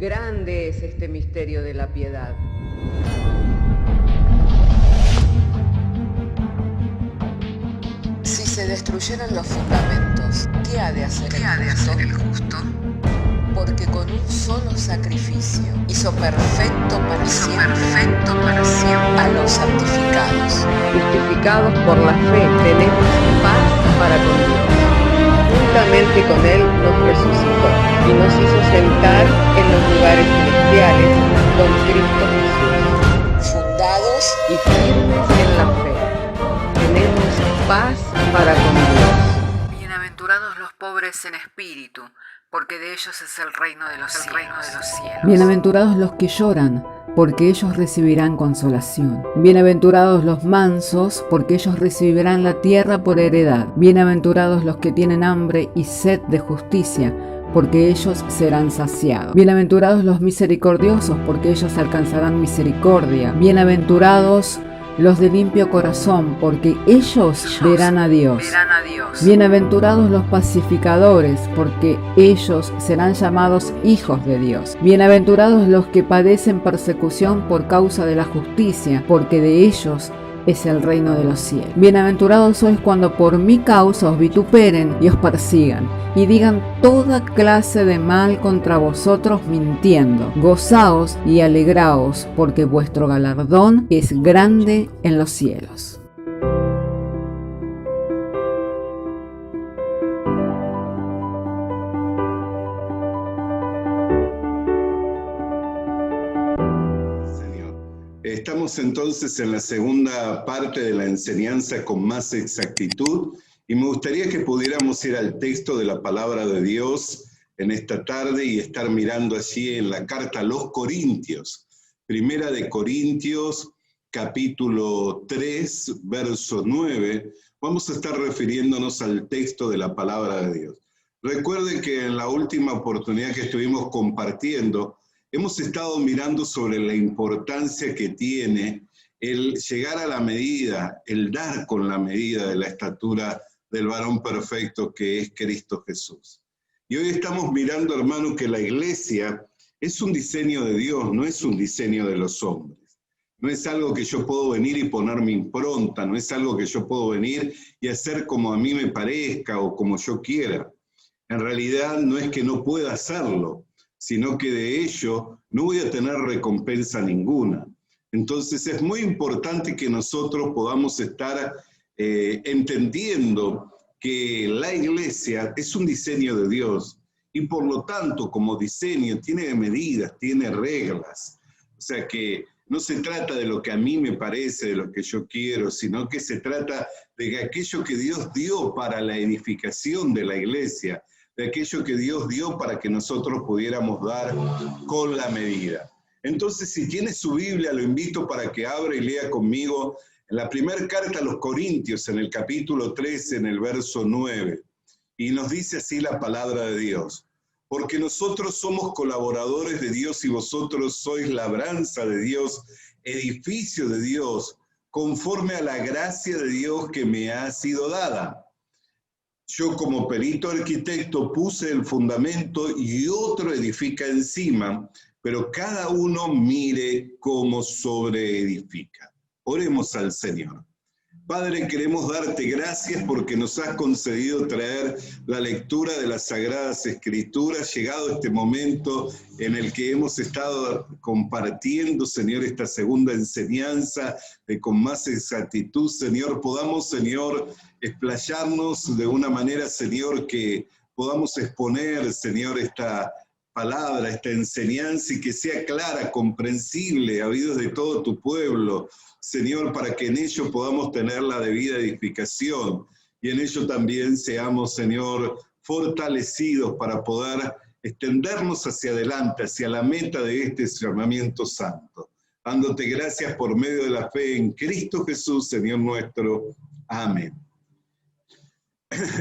Grande es este misterio de la piedad. Si se destruyeran los fundamentos, ¿qué ha de hacer el justo? Porque con un solo sacrificio hizo perfecto para siempre a los santificados. Justificados por la fe, tenemos paz para con Dios. Juntamente con Él nos resucitó y nos hizo sentar en los lugares celestiales con Cristo Jesús. Fundados Y firmes en la fe, tenemos paz para con Dios. Bienaventurados los pobres en espíritu, porque de ellos es el reino de los cielos. Bienaventurados los que lloran, porque ellos recibirán consolación. Bienaventurados los mansos, porque ellos recibirán la tierra por heredad. Bienaventurados los que tienen hambre y sed de justicia, porque ellos serán saciados. Bienaventurados los misericordiosos, porque ellos alcanzarán misericordia. Bienaventurados los de limpio corazón, porque ellos verán a Dios. Bienaventurados los pacificadores, porque ellos serán llamados hijos de Dios. Bienaventurados los que padecen persecución por causa de la justicia, porque de ellos es el reino de los cielos. Bienaventurados sois cuando por mi causa os vituperen y os persigan, y digan toda clase de mal contra vosotros mintiendo. Gozaos y alegraos, porque vuestro galardón es grande en los cielos. Estamos entonces en la segunda parte de la enseñanza con más exactitud y me gustaría que pudiéramos ir al texto de la palabra de Dios en esta tarde y estar mirando allí en la carta a los Corintios. Primera de Corintios, capítulo 3, verso 9. Vamos a estar refiriéndonos al texto de la palabra de Dios. Recuerden que en la última oportunidad que estuvimos compartiendo, hemos estado mirando sobre la importancia que tiene el llegar a la medida, el dar con la medida de la estatura del varón perfecto que es Cristo Jesús. Y hoy estamos mirando, hermano, que la iglesia es un diseño de Dios, no es un diseño de los hombres. No es algo que yo puedo venir y poner mi impronta, no es algo que yo puedo venir y hacer como a mí me parezca o como yo quiera. En realidad no es que no pueda hacerlo, sino que de ello no voy a tener recompensa ninguna. Entonces es muy importante que nosotros podamos estar entendiendo que la iglesia es un diseño de Dios y por lo tanto como diseño tiene medidas, tiene reglas. O sea que no se trata de lo que a mí me parece, de lo que yo quiero, sino que se trata de aquello que Dios dio para la edificación de la iglesia, de aquello que Dios dio para que nosotros pudiéramos dar con la medida. Entonces, si tiene su Biblia, lo invito para que abra y lea conmigo en la primera carta a los Corintios, en el capítulo 13, en el verso 9. Y nos dice así la palabra de Dios. Porque nosotros somos colaboradores de Dios y vosotros sois labranza de Dios, edificio de Dios, conforme a la gracia de Dios que me ha sido dada. Yo como perito arquitecto puse el fundamento y otro edifica encima, pero cada uno mire cómo sobreedifica. Oremos al Señor. Padre, queremos darte gracias porque nos has concedido traer la lectura de las Sagradas Escrituras, llegado este momento en el que hemos estado compartiendo, Señor, esta segunda enseñanza con más exactitud, Señor, podamos, Señor, explayarnos de una manera, Señor, que podamos exponer, Señor, esta palabra, esta enseñanza y que sea clara, comprensible a oídos de todo tu pueblo, Señor, para que en ello podamos tener la debida edificación y en ello también seamos, Señor, fortalecidos para poder extendernos hacia adelante, hacia la meta de este llamamiento santo. Dándote gracias por medio de la fe en Cristo Jesús, Señor nuestro. Amén.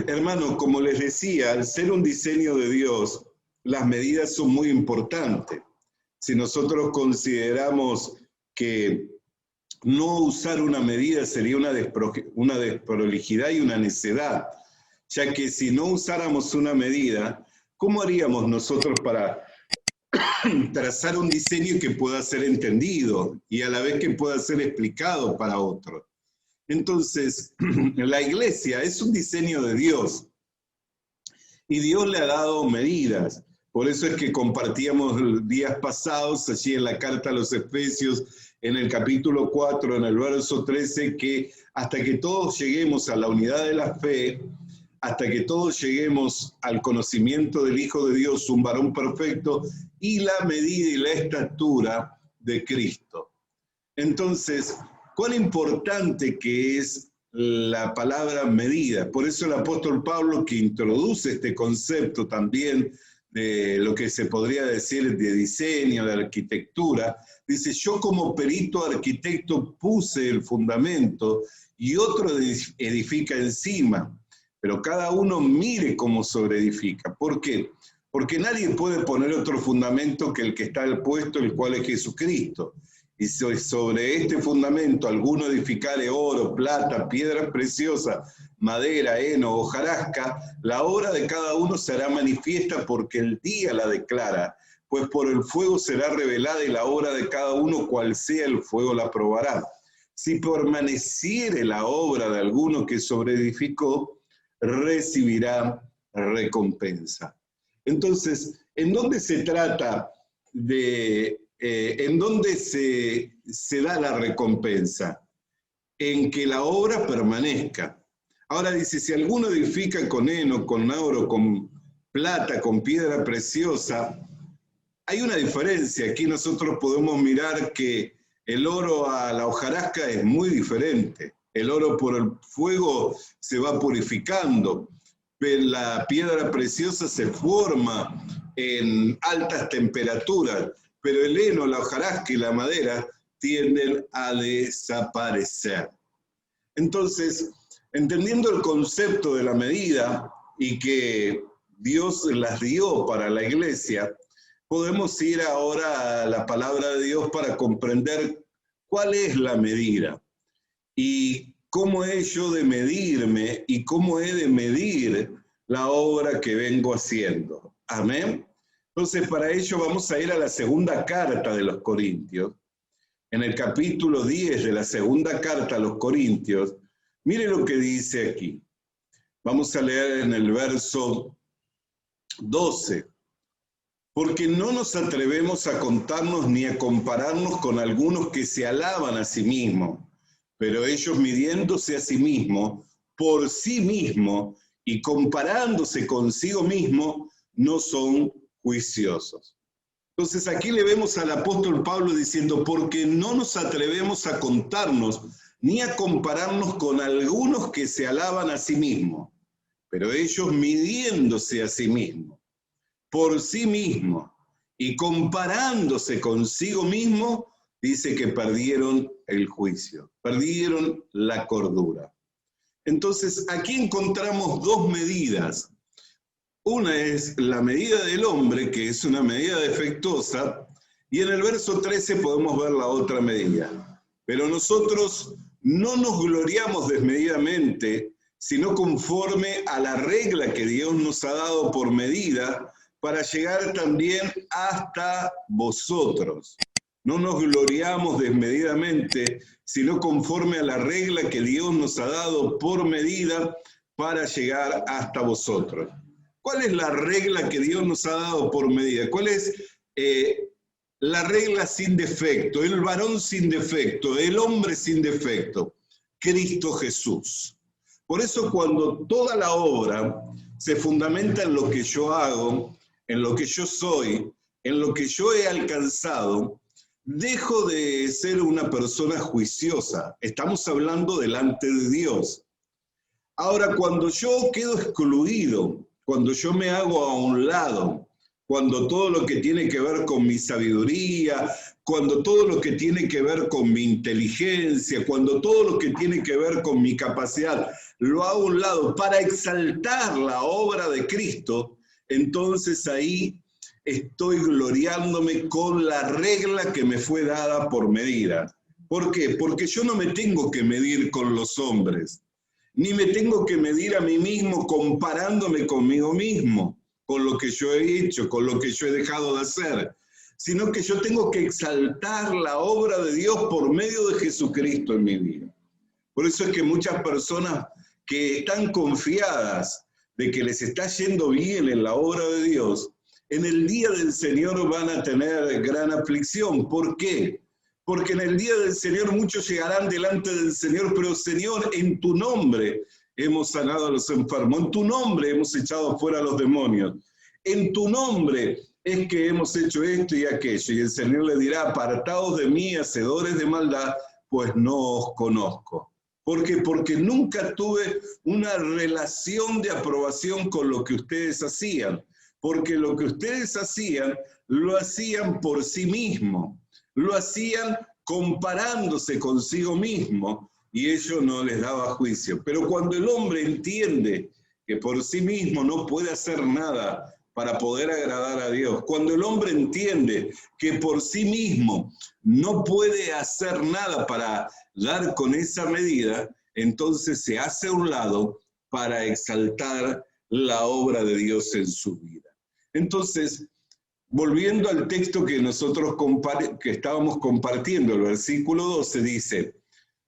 Hermano, como les decía, al ser un diseño de Dios, las medidas son muy importantes. Si nosotros consideramos que no usar una medida sería una desprolijidad y una necedad, ya que si no usáramos una medida, ¿cómo haríamos nosotros para trazar un diseño que pueda ser entendido y a la vez que pueda ser explicado para otros. Entonces, la iglesia es un diseño de Dios y Dios le ha dado medidas. Por eso es que compartíamos días pasados, allí en la carta a los Efesios, en el capítulo 4, en el verso 13, que hasta que todos lleguemos a la unidad de la fe, hasta que todos lleguemos al conocimiento del Hijo de Dios, un varón perfecto, y la medida y la estatura de Cristo. Entonces, cuán importante que es la palabra medida. Por eso el apóstol Pablo, que introduce este concepto también de lo que se podría decir de diseño, de arquitectura, dice: yo como perito arquitecto puse el fundamento y otro edifica encima, pero cada uno mire cómo sobreedifica. ¿Por qué? Porque nadie puede poner otro fundamento que el que está puesto, el cual es Jesucristo. Y sobre este fundamento alguno edificare oro, plata, piedra preciosa, madera, heno, hojarasca, la obra de cada uno será manifiesta, porque el día la declara, pues por el fuego será revelada y la obra de cada uno, cual sea el fuego, la probará. Si permaneciere la obra de alguno que sobreedificó, recibirá recompensa. Entonces, ¿en dónde se trata de... ¿en dónde se da la recompensa? En que la obra permanezca. Ahora dice: si alguno edifica con heno, con oro, con plata, con piedra preciosa, hay una diferencia. Aquí nosotros podemos mirar que el oro a la hojarasca es muy diferente. El oro por el fuego se va purificando, pero la piedra preciosa se forma en altas temperaturas. Pero el heno, la hojarasca y la madera tienden a desaparecer. Entonces, entendiendo el concepto de la medida y que Dios las dio para la iglesia, podemos ir ahora a la palabra de Dios para comprender cuál es la medida y cómo he yo de medirme y cómo he de medir la obra que vengo haciendo. Amén. Entonces, para ello vamos a ir a la segunda carta de los Corintios. En el capítulo 10 de la segunda carta a los Corintios, mire lo que dice aquí. Vamos a leer en el verso 12. Porque no nos atrevemos a contarnos ni a compararnos con algunos que se alaban a sí mismos, pero ellos midiéndose a sí mismos, por sí mismos, y comparándose consigo mismo, no son juiciosos. Entonces aquí le vemos al apóstol Pablo diciendo: porque no nos atrevemos a contarnos ni a compararnos con algunos que se alaban a sí mismos, pero ellos midiéndose a sí mismos, por sí mismos y comparándose consigo mismos, dice que perdieron el juicio, perdieron la cordura. Entonces aquí encontramos dos medidas. Una es la medida del hombre, que es una medida defectuosa, y en el verso 13 podemos ver la otra medida. Pero nosotros no nos gloriamos desmedidamente, sino conforme a la regla que Dios nos ha dado por medida, para llegar también hasta vosotros. No nos gloriamos desmedidamente, sino conforme a la regla que Dios nos ha dado por medida, para llegar hasta vosotros. ¿Cuál es la regla que Dios nos ha dado por medida? ¿Cuál es la regla sin defecto, el varón sin defecto, el hombre sin defecto? Cristo Jesús. Por eso cuando toda la obra se fundamenta en lo que yo hago, en lo que yo soy, en lo que yo he alcanzado, dejo de ser una persona juiciosa. Estamos hablando delante de Dios. Ahora, cuando yo quedo excluido, cuando yo me hago a un lado, cuando todo lo que tiene que ver con mi sabiduría, cuando todo lo que tiene que ver con mi inteligencia, cuando todo lo que tiene que ver con mi capacidad, lo hago a un lado para exaltar la obra de Cristo, entonces ahí estoy gloriándome con la regla que me fue dada por medida. ¿Por qué? Porque yo no me tengo que medir con los hombres, ni me tengo que medir a mí mismo comparándome conmigo mismo, con lo que yo he hecho, con lo que yo he dejado de hacer, sino que yo tengo que exaltar la obra de Dios por medio de Jesucristo en mi vida. Por eso es que muchas personas que están confiadas de que les está yendo bien en la obra de Dios, en el día del Señor van a tener gran aflicción. ¿Por qué? Porque en el día del Señor muchos llegarán delante del Señor, pero Señor, en tu nombre hemos sanado a los enfermos, en tu nombre hemos echado fuera a los demonios, en tu nombre es que hemos hecho esto y aquello. Y el Señor le dirá, apartaos de mí, hacedores de maldad, pues no os conozco. ¿Por qué? Porque nunca tuve una relación de aprobación con lo que ustedes hacían. Porque lo que ustedes hacían, lo hacían por sí mismos. Lo hacían comparándose consigo mismo y ello no les daba juicio. Pero cuando el hombre entiende que por sí mismo no puede hacer nada para poder agradar a Dios, cuando el hombre entiende que por sí mismo no puede hacer nada para dar con esa medida, entonces se hace a un lado para exaltar la obra de Dios en su vida. Entonces, volviendo al texto que nosotros que estábamos compartiendo, el versículo 12 dice,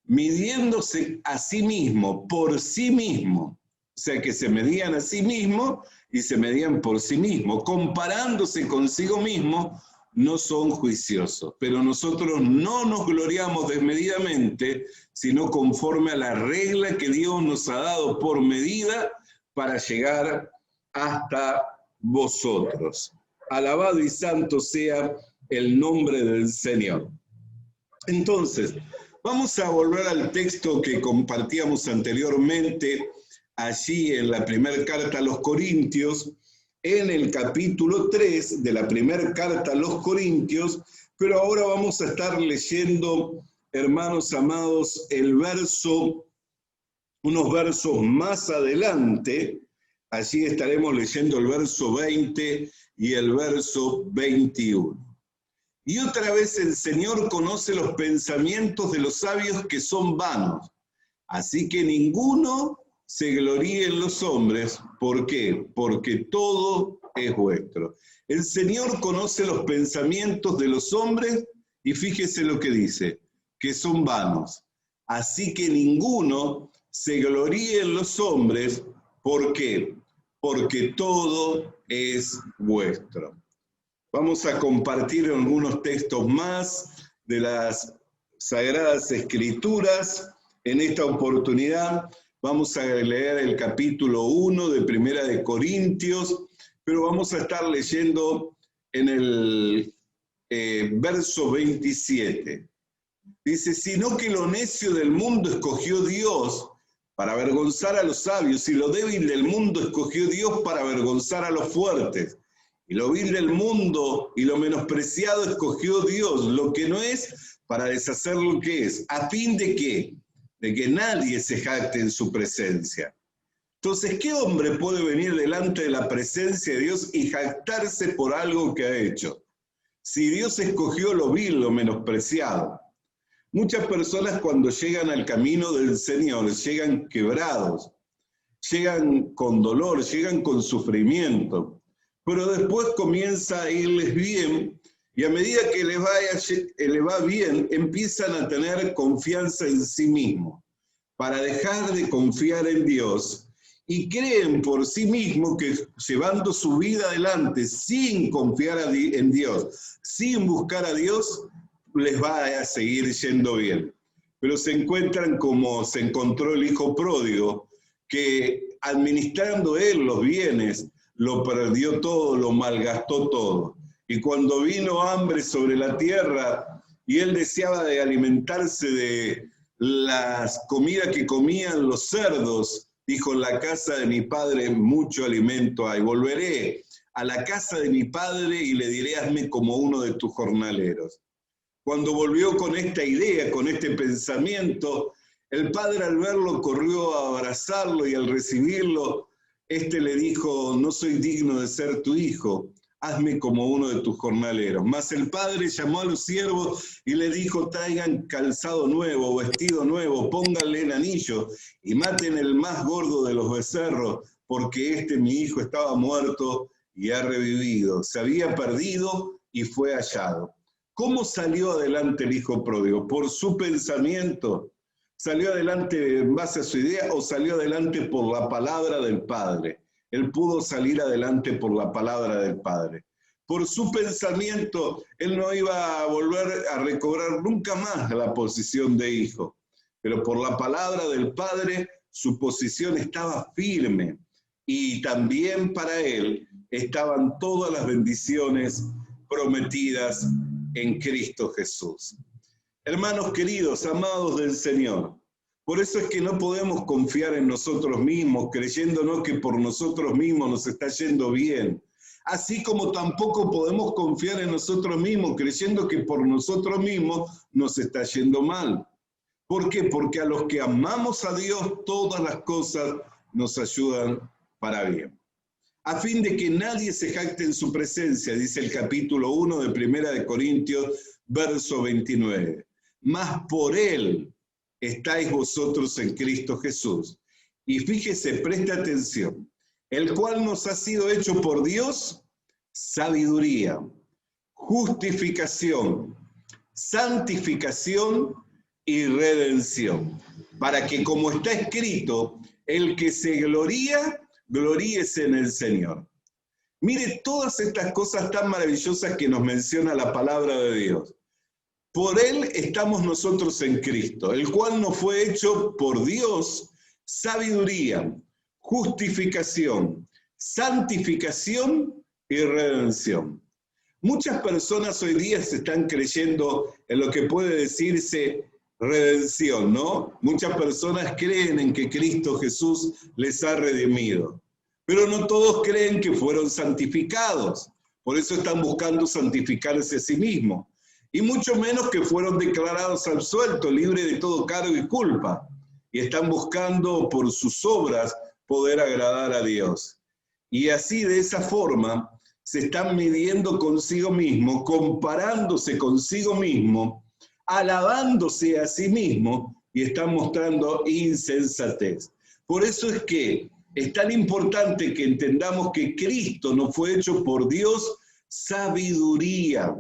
midiéndose a sí mismo, por sí mismo, o sea que se medían a sí mismo y se medían por sí mismo, comparándose consigo mismo, no son juiciosos, pero nosotros no nos gloriamos desmedidamente, sino conforme a la regla que Dios nos ha dado por medida para llegar hasta vosotros. Alabado y santo sea el nombre del Señor. Entonces, vamos a volver al texto que compartíamos anteriormente, allí en la primera carta a los Corintios, en el capítulo 3 de la primera carta a los Corintios, pero ahora vamos a estar leyendo, hermanos amados, unos versos más adelante. Allí estaremos leyendo el verso 20 y el verso 21. Y otra vez el Señor conoce los pensamientos de los sabios que son vanos. Así que ninguno se gloríe en los hombres. ¿Por qué? Porque todo es vuestro. El Señor conoce los pensamientos de los hombres y fíjese lo que dice, que son vanos. Así que ninguno se gloríe en los hombres. ¿Por qué? Porque todo es vuestro. Vamos a compartir algunos textos más de las Sagradas Escrituras. En esta oportunidad vamos a leer el capítulo 1 de Primera de Corintios, pero vamos a estar leyendo en el verso 27. Dice, sino que lo necio del mundo escogió Dios para avergonzar a los sabios, y lo débil del mundo escogió Dios para avergonzar a los fuertes. Y lo vil del mundo y lo menospreciado escogió Dios, lo que no es, para deshacer lo que es, a fin de que nadie se jacte en su presencia. Entonces, ¿qué hombre puede venir delante de la presencia de Dios y jactarse por algo que ha hecho? Si Dios escogió lo vil, lo menospreciado. Muchas personas cuando llegan al camino del Señor, llegan quebrados, llegan con dolor, llegan con sufrimiento. Pero después comienza a irles bien, y a medida que les va bien, empiezan a tener confianza en sí mismos, para dejar de confiar en Dios, y creen por sí mismos que llevando su vida adelante, sin confiar en Dios, sin buscar a Dios, les va a seguir yendo bien. Pero se encuentran como se encontró el hijo pródigo, que administrando él los bienes, lo perdió todo, lo malgastó todo. Y cuando vino hambre sobre la tierra y él deseaba de alimentarse de las comidas que comían los cerdos, dijo, en la casa de mi padre mucho alimento hay. Volveré a la casa de mi padre y le diré, hazme como uno de tus jornaleros. Cuando volvió con esta idea, con este pensamiento, el padre al verlo corrió a abrazarlo y al recibirlo, le dijo, no soy digno de ser tu hijo, hazme como uno de tus jornaleros. Mas el padre llamó a los siervos y le dijo, traigan calzado nuevo, vestido nuevo, pónganle en anillo y maten el más gordo de los becerros, porque mi hijo estaba muerto y ha revivido. Se había perdido y fue hallado. ¿Cómo salió adelante el hijo pródigo? ¿Por su pensamiento? ¿Salió adelante en base a su idea o salió adelante por la palabra del Padre? Él pudo salir adelante por la palabra del Padre. Por su pensamiento, él no iba a volver a recobrar nunca más la posición de hijo. Pero por la palabra del Padre, su posición estaba firme. Y también para él estaban todas las bendiciones prometidas en Cristo Jesús. Hermanos queridos, amados del Señor, por eso es que no podemos confiar en nosotros mismos, creyéndonos que por nosotros mismos nos está yendo bien. Así como tampoco podemos confiar en nosotros mismos, creyendo que por nosotros mismos nos está yendo mal. ¿Por qué? Porque a los que amamos a Dios, todas las cosas nos ayudan para bien. A fin de que nadie se jacte en su presencia, dice el capítulo 1 de 1 de Corintios, verso 29. Mas por Él estáis vosotros en Cristo Jesús. Y fíjese, preste atención, el cual nos ha sido hecho por Dios sabiduría, justificación, santificación y redención, para que como está escrito, el que se gloría, gloríese en el Señor. Mire todas estas cosas tan maravillosas que nos menciona la palabra de Dios. Por Él estamos nosotros en Cristo, el cual nos fue hecho por Dios sabiduría, justificación, santificación y redención. Muchas personas hoy día se están creyendo en lo que puede decirse redención, ¿no? Muchas personas creen en que Cristo Jesús les ha redimido, pero no todos creen que fueron santificados. Por eso están buscando santificarse a sí mismos. Y mucho menos que fueron declarados absueltos, libres de todo cargo y culpa. Y están buscando por sus obras poder agradar a Dios. Y así, de esa forma, se están midiendo consigo mismo, comparándose consigo mismo, alabándose a sí mismo y están mostrando insensatez. Por eso es que es tan importante que entendamos que Cristo nos fue hecho por Dios sabiduría.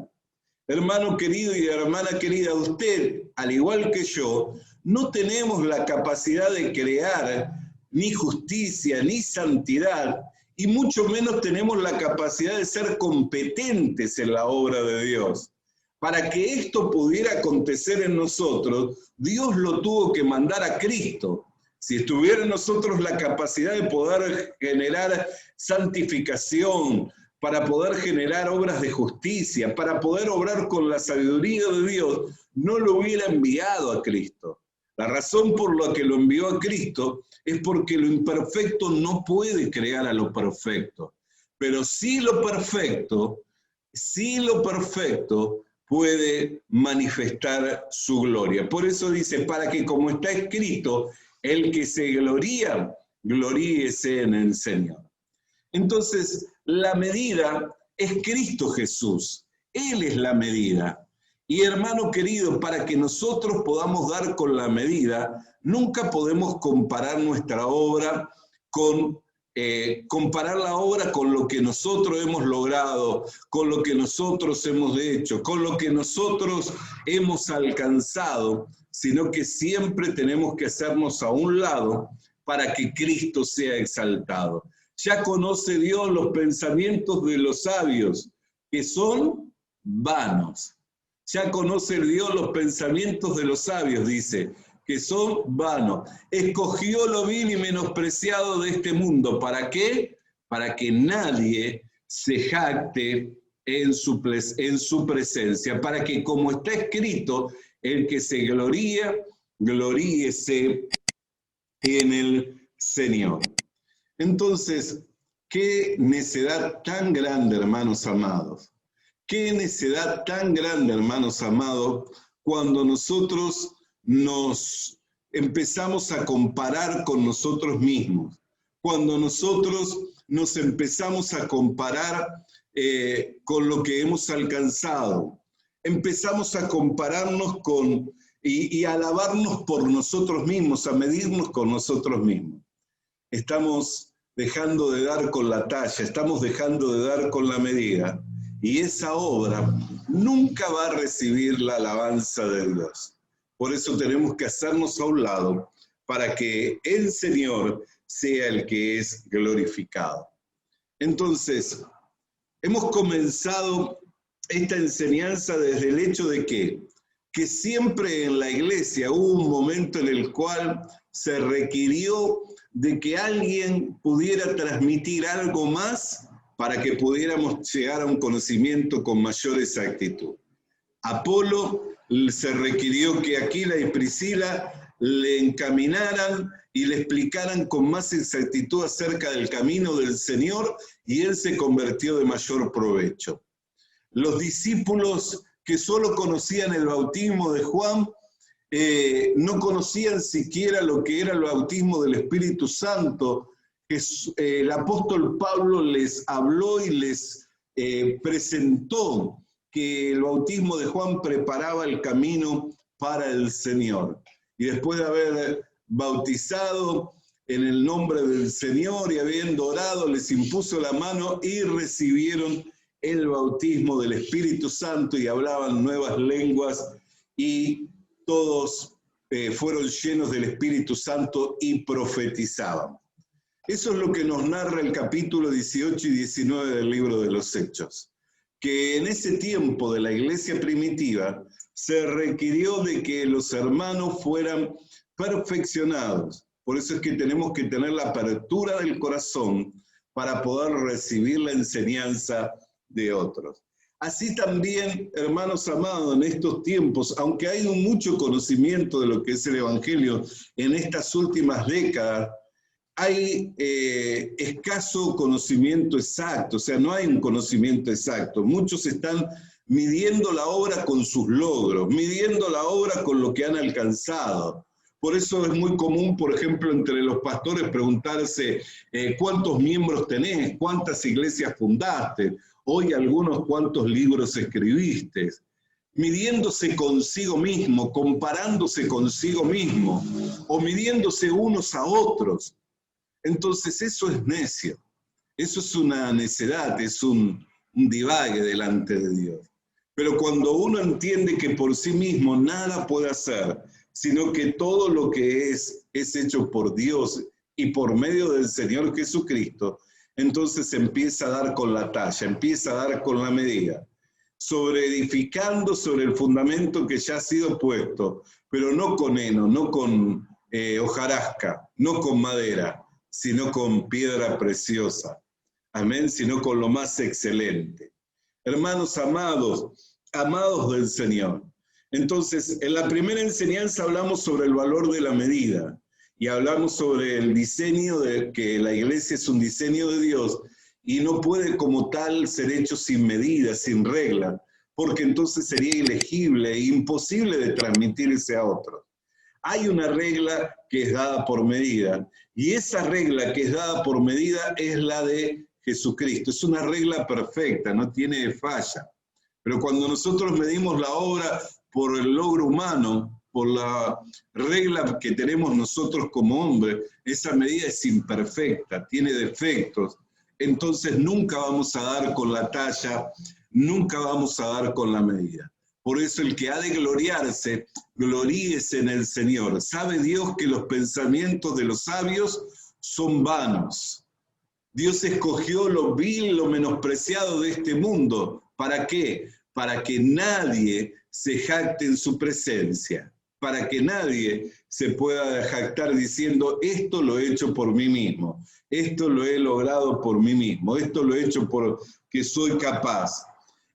Hermano querido y hermana querida, usted, al igual que yo, no tenemos la capacidad de crear ni justicia, ni santidad, y mucho menos tenemos la capacidad de ser competentes en la obra de Dios. Para que esto pudiera acontecer en nosotros, Dios lo tuvo que mandar a Cristo. Si estuviera en nosotros la capacidad de poder generar santificación, para poder generar obras de justicia, para poder obrar con la sabiduría de Dios, no lo hubiera enviado a Cristo. La razón por la que lo envió a Cristo es porque lo imperfecto no puede crear a lo perfecto. Pero sí lo perfecto puede manifestar su gloria. Por eso dice, para que como está escrito, el que se gloría, gloríese en el Señor. Entonces, la medida es Cristo Jesús. Él es la medida. Y hermano querido, para que nosotros podamos dar con la medida, nunca podemos comparar nuestra obra con comparar la obra con lo que nosotros hemos logrado, con lo que nosotros hemos hecho, con lo que nosotros hemos alcanzado, sino que siempre tenemos que hacernos a un lado para que Cristo sea exaltado. Ya conoce Dios los pensamientos de los sabios, que son vanos. Ya conoce Dios los pensamientos de los sabios, dice, que son vanos. Escogió lo vil y menospreciado de este mundo. ¿Para qué? Para que nadie se jacte en su presencia. Para que, como está escrito, el que se gloría, gloríese en el Señor. Entonces, qué necedad tan grande, hermanos amados. Qué necedad tan grande, hermanos amados, cuando nosotros nos empezamos a comparar con nosotros mismos, cuando nosotros nos empezamos a comparar con lo que hemos alcanzado, empezamos a compararnos y a alabarnos por nosotros mismos, a medirnos con nosotros mismos. Estamos dejando de dar con la talla, estamos dejando de dar con la medida, y esa obra nunca va a recibir la alabanza de Dios. Por eso tenemos que hacernos a un lado para que el Señor sea el que es glorificado. Entonces, hemos comenzado esta enseñanza desde el hecho de que siempre en la iglesia hubo un momento en el cual se requirió de que alguien pudiera transmitir algo más para que pudiéramos llegar a un conocimiento con mayor exactitud. Apolo se requirió que Aquila y Priscila le encaminaran y le explicaran con más exactitud acerca del camino del Señor, y él se convirtió de mayor provecho. Los discípulos que solo conocían el bautismo de Juan, no conocían siquiera lo que era el bautismo del Espíritu Santo. El apóstol Pablo les habló y les presentó que el bautismo de Juan preparaba el camino para el Señor. Y después de haber bautizado en el nombre del Señor y habiendo orado, les impuso la mano y recibieron el bautismo del Espíritu Santo y hablaban nuevas lenguas, y todos fueron llenos del Espíritu Santo y profetizaban. Eso es lo que nos narra el capítulo 18 y 19 del libro de los Hechos, que en ese tiempo de la iglesia primitiva se requirió de que los hermanos fueran perfeccionados. Por eso es que tenemos que tener la apertura del corazón para poder recibir la enseñanza de otros. Así también, hermanos amados, en estos tiempos, aunque hay mucho conocimiento de lo que es el Evangelio en estas últimas décadas, hay escaso conocimiento exacto, o sea, no hay un conocimiento exacto. Muchos están midiendo la obra con sus logros, midiendo la obra con lo que han alcanzado. Por eso es muy común, por ejemplo, entre los pastores preguntarse cuántos miembros tenés, cuántas iglesias fundaste, hoy algunos cuántos libros escribiste, midiéndose consigo mismo, comparándose consigo mismo, o midiéndose unos a otros. Entonces eso es necio, eso es una necedad, es un divague delante de Dios. Pero cuando uno entiende que por sí mismo nada puede hacer, sino que todo lo que es hecho por Dios y por medio del Señor Jesucristo, entonces empieza a dar con la talla, empieza a dar con la medida, edificando sobre el fundamento que ya ha sido puesto, pero no con heno, no con hojarasca, no con madera, sino con piedra preciosa. Amén, sino con lo más excelente. Hermanos amados, amados del Señor. Entonces, en la primera enseñanza hablamos sobre el valor de la medida y hablamos sobre el diseño de que la iglesia es un diseño de Dios y no puede como tal ser hecho sin medida, sin regla, porque entonces sería ilegible e imposible de transmitirse a otros. Hay una regla que es dada por medida, y esa regla que es dada por medida es la de Jesucristo. Es una regla perfecta, no tiene falla. Pero cuando nosotros medimos la obra por el logro humano, por la regla que tenemos nosotros como hombres, esa medida es imperfecta, tiene defectos. Entonces nunca vamos a dar con la talla, nunca vamos a dar con la medida. Por eso el que ha de gloriarse, gloríese en el Señor. Sabe Dios que los pensamientos de los sabios son vanos. Dios escogió lo vil, lo menospreciado de este mundo. ¿Para qué? Para que nadie se jacte en su presencia. Para que nadie se pueda jactar diciendo, esto lo he hecho por mí mismo. Esto lo he logrado por mí mismo. Esto lo he hecho porque soy capaz.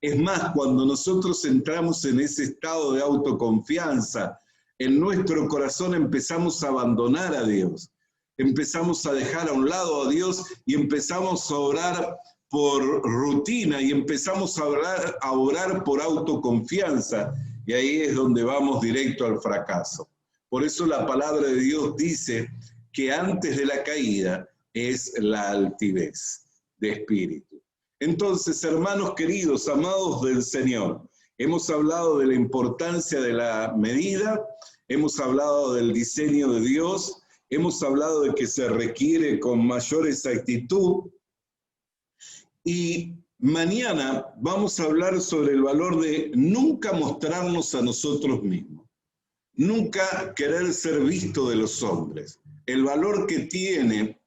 Es más, cuando nosotros entramos en ese estado de autoconfianza, en nuestro corazón empezamos a abandonar a Dios, empezamos a dejar a un lado a Dios y empezamos a orar por rutina y empezamos a orar por autoconfianza, y ahí es donde vamos directo al fracaso. Por eso la palabra de Dios dice que antes de la caída es la altivez de espíritu. Entonces, hermanos queridos, amados del Señor, hemos hablado de la importancia de la medida, hemos hablado del diseño de Dios hemos hablado de que se requiere con mayor exactitud, y mañana vamos a hablar sobre el valor de nunca mostrarnos a nosotros mismos, nunca querer ser visto de los hombres, el valor que tiene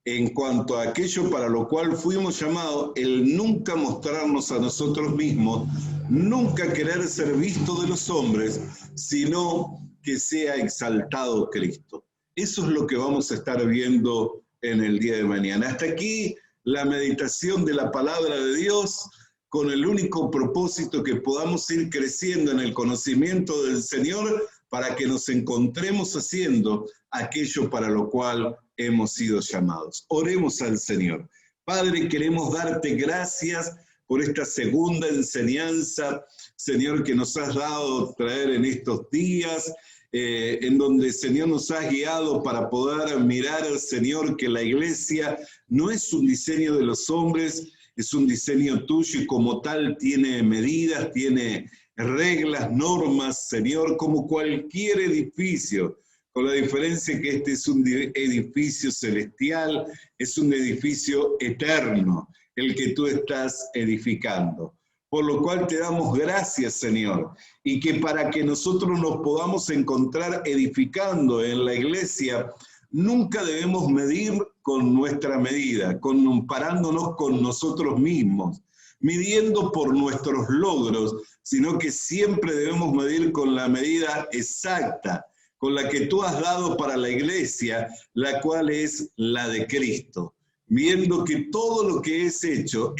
en cuanto a aquello para lo cual fuimos llamados, el nunca mostrarnos a nosotros mismos, nunca querer ser visto de los hombres, sino que sea exaltado Cristo. Eso es lo que vamos a estar viendo en el día de mañana. Hasta aquí la meditación de la palabra de Dios, con el único propósito que podamos ir creciendo en el conocimiento del Señor para que nos encontremos haciendo aquello para lo cual hemos sido llamados. Oremos al Señor. Padre, queremos darte gracias por esta segunda enseñanza, Señor, que nos has dado traer en estos días, en donde, Señor, nos has guiado para poder mirar al Señor, que la iglesia no es un diseño de los hombres, es un diseño tuyo y como tal tiene medidas, tiene reglas, normas, Señor, como cualquier edificio, con la diferencia que este es un edificio celestial, es un edificio eterno, el que tú estás edificando. Por lo cual te damos gracias, Señor, y que para que nosotros nos podamos encontrar edificando en la iglesia, nunca debemos medir con nuestra medida, comparándonos con nosotros mismos, midiendo por nuestros logros, sino que siempre debemos medir con la medida exacta, con la que tú has dado para la iglesia, la cual es la de Cristo. Viendo que todo lo que es hecho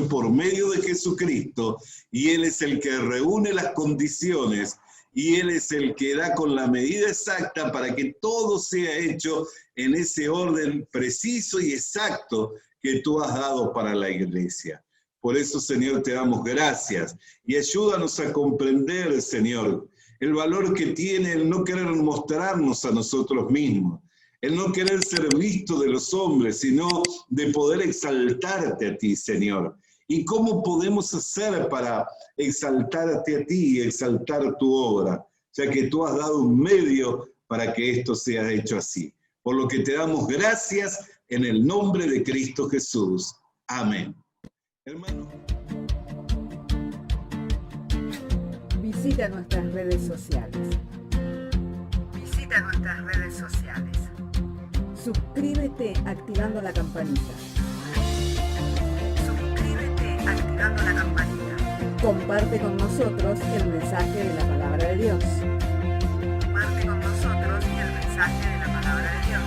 por medio de Jesucristo, y Él es el que reúne las condiciones, y Él es el que da con la medida exacta para que todo sea hecho en ese orden preciso y exacto que tú has dado para la iglesia. Por eso, Señor, te damos gracias, y ayúdanos a comprender, Señor, el valor que tiene el no querer mostrarnos a nosotros mismos, el no querer ser visto de los hombres, sino de poder exaltarte a ti, Señor. ¿Y cómo podemos hacer para exaltarte a ti y exaltar tu obra? Ya que tú has dado un medio para que esto sea hecho así. Por lo que te damos gracias en el nombre de Cristo Jesús. Amén. Hermano. Visita nuestras redes sociales. Visita nuestras redes sociales. Suscríbete activando la campanita. Suscríbete activando la campanita. Comparte con nosotros el mensaje de la palabra de Dios. Comparte con nosotros el mensaje de la palabra de Dios.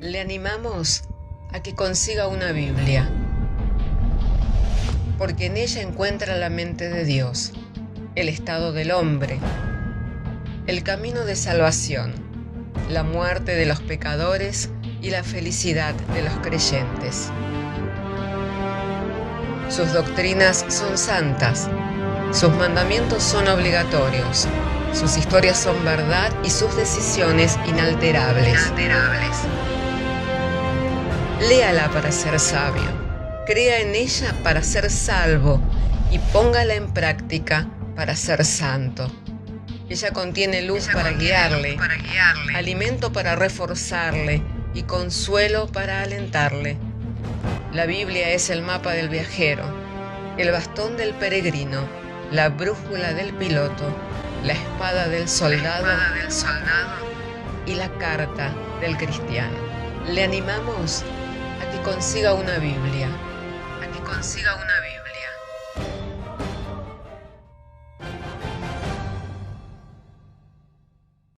Le animamos a que consiga una Biblia, porque en ella encuentra la mente de Dios, el estado del hombre, el camino de salvación, la muerte de los pecadores y la felicidad de los creyentes. Sus doctrinas son santas, sus mandamientos son obligatorios, sus historias son verdad y sus decisiones inalterables. Léala para ser sabio, crea en ella para ser salvo y póngala en práctica para ser santo. Ella contiene luz para guiarle, alimento para reforzarle y consuelo para alentarle. La Biblia es el mapa del viajero, el bastón del peregrino, la brújula del piloto, la espada del soldado y la carta del cristiano. Le animamos a que consiga una Biblia,